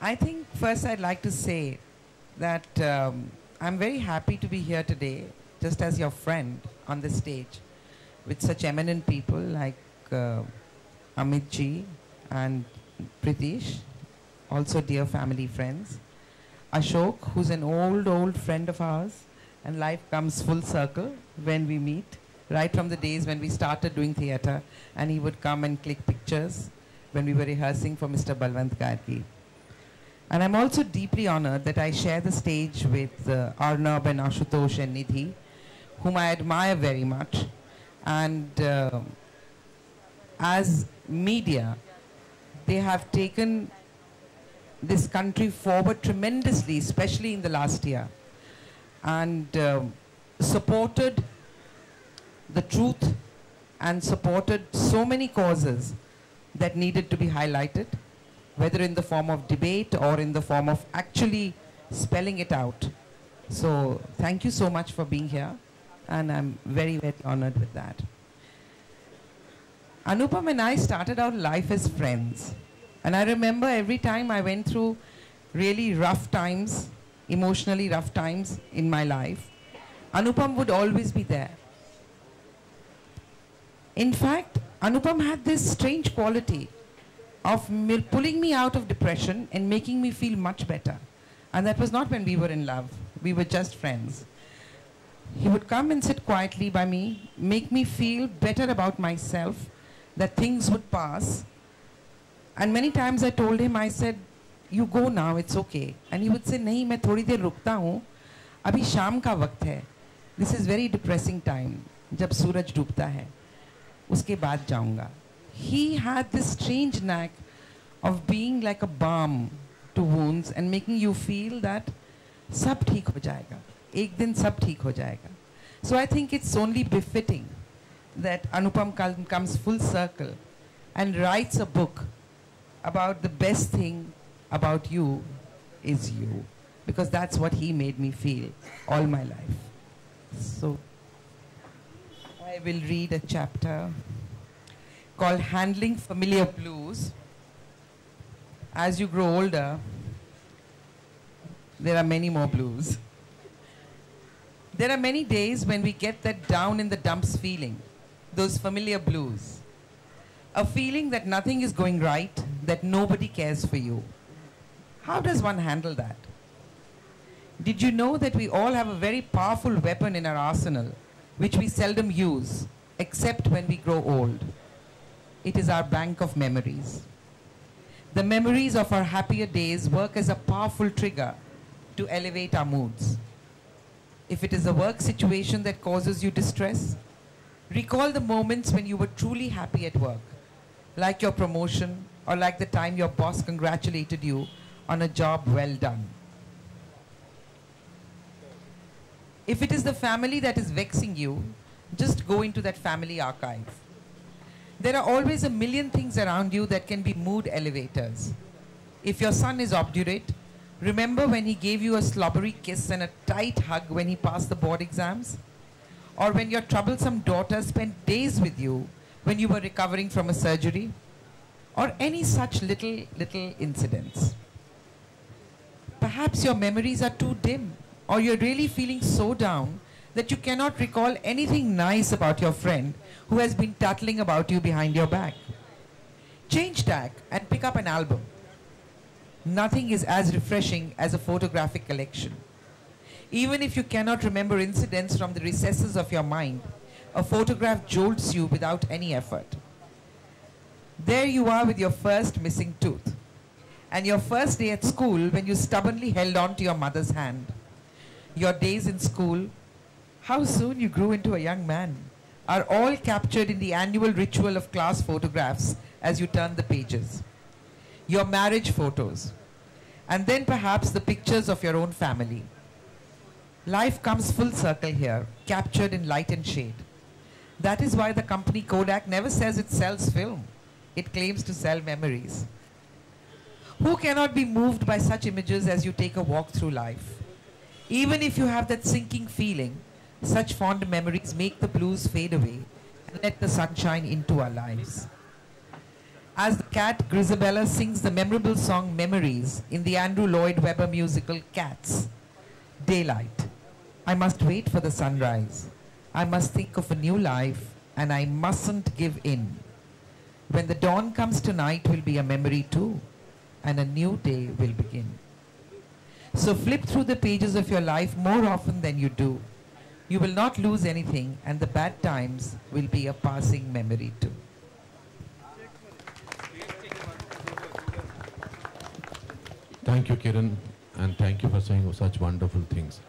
I think first I'd like to say that I'm very happy to be here today, just as your friend on the stage, with such eminent people like Amit ji and Pritish, also dear family friends. Ashok, who's an old friend of ours, and life comes full circle when we meet, right from the days when we started doing theatre, and he would come and click pictures when we were rehearsing for Mr. Balwant Gargi. And I'm also deeply honored that I share the stage with Arnab and Ashutosh and Nidhi, whom I admire very much. And as media, they have taken this country forward tremendously, especially in the last year, and supported the truth and supported so many causes that needed to be highlighted, whether in the form of debate or in the form of actually spelling it out. So thank you so much for being here, and I'm very, very honored with that. Anupam and I started our life as friends. And I remember every time I went through really rough times, emotionally rough times in my life, Anupam would always be there. In fact, Anupam had this strange quality of pulling me out of depression and making me feel much better. And that was not when we were in love. We were just friends. He would come and sit quietly by me, make me feel better about myself, that things would pass. And many times I told him, I said, you go now, it's okay. And he would say, nahi, मैं थोड़ी देर रुकता हूँ, अभी शाम का वक्त है. This is very depressing time, जब सूरज डूबता है. उसके बाद जाऊँगा. He had this strange knack of being like a balm to wounds and making you feel that सब ठीक हो जाएगा. एक दिन सब ठीक हो जाएगा. So I think it's only befitting that Anupam comes full circle and writes a book about the best thing about you is you, because that's what he made me feel all my life. So I will read a chapter called Handling Familiar Blues. As you grow older, there are many more blues. There are many days when we get that down in the dumps feeling, those familiar blues. A feeling that nothing is going right, that nobody cares for you. How does one handle that? Did you know that we all have a very powerful weapon in our arsenal, which we seldom use, except when we grow old? It is our bank of memories. The memories of our happier days work as a powerful trigger to elevate our moods. If it is a work situation that causes you distress, recall the moments when you were truly happy at work, like your promotion or like the time your boss congratulated you on a job well done. If it is the family that is vexing you, just go into that family archive. There are always a million things around you that can be mood elevators. If your son is obdurate, remember when he gave you a slobbery kiss and a tight hug when he passed the board exams? Or when your troublesome daughter spent days with you when you were recovering from a surgery? Or any such little incidents. Perhaps your memories are too dim, or you're really feeling so down that you cannot recall anything nice about your friend who has been tattling about you behind your back. Change tack and pick up an album. Nothing is as refreshing as a photographic collection. Even if you cannot remember incidents from the recesses of your mind, a photograph jolts you without any effort. There you are with your first missing tooth, and your first day at school when you stubbornly held on to your mother's hand. Your days in school, how soon you grew into a young man, are all captured in the annual ritual of class photographs as you turn the pages. Your marriage photos, and then perhaps the pictures of your own family. Life comes full circle here, captured in light and shade. That is why the company Kodak never says it sells film. It claims to sell memories. Who cannot be moved by such images as you take a walk through life? Even if you have that sinking feeling, such fond memories make the blues fade away and let the sunshine into our lives. As the cat Grisabella sings the memorable song Memories in the Andrew Lloyd Webber musical Cats. Daylight. I must wait for the sunrise. I must think of a new life, and I mustn't give in. When the dawn comes tonight will be a memory too, and a new day will begin. So flip through the pages of your life more often than you do. You will not lose anything, and the bad times will be a passing memory too. Thank you, Kirron, and thank you for saying such wonderful things.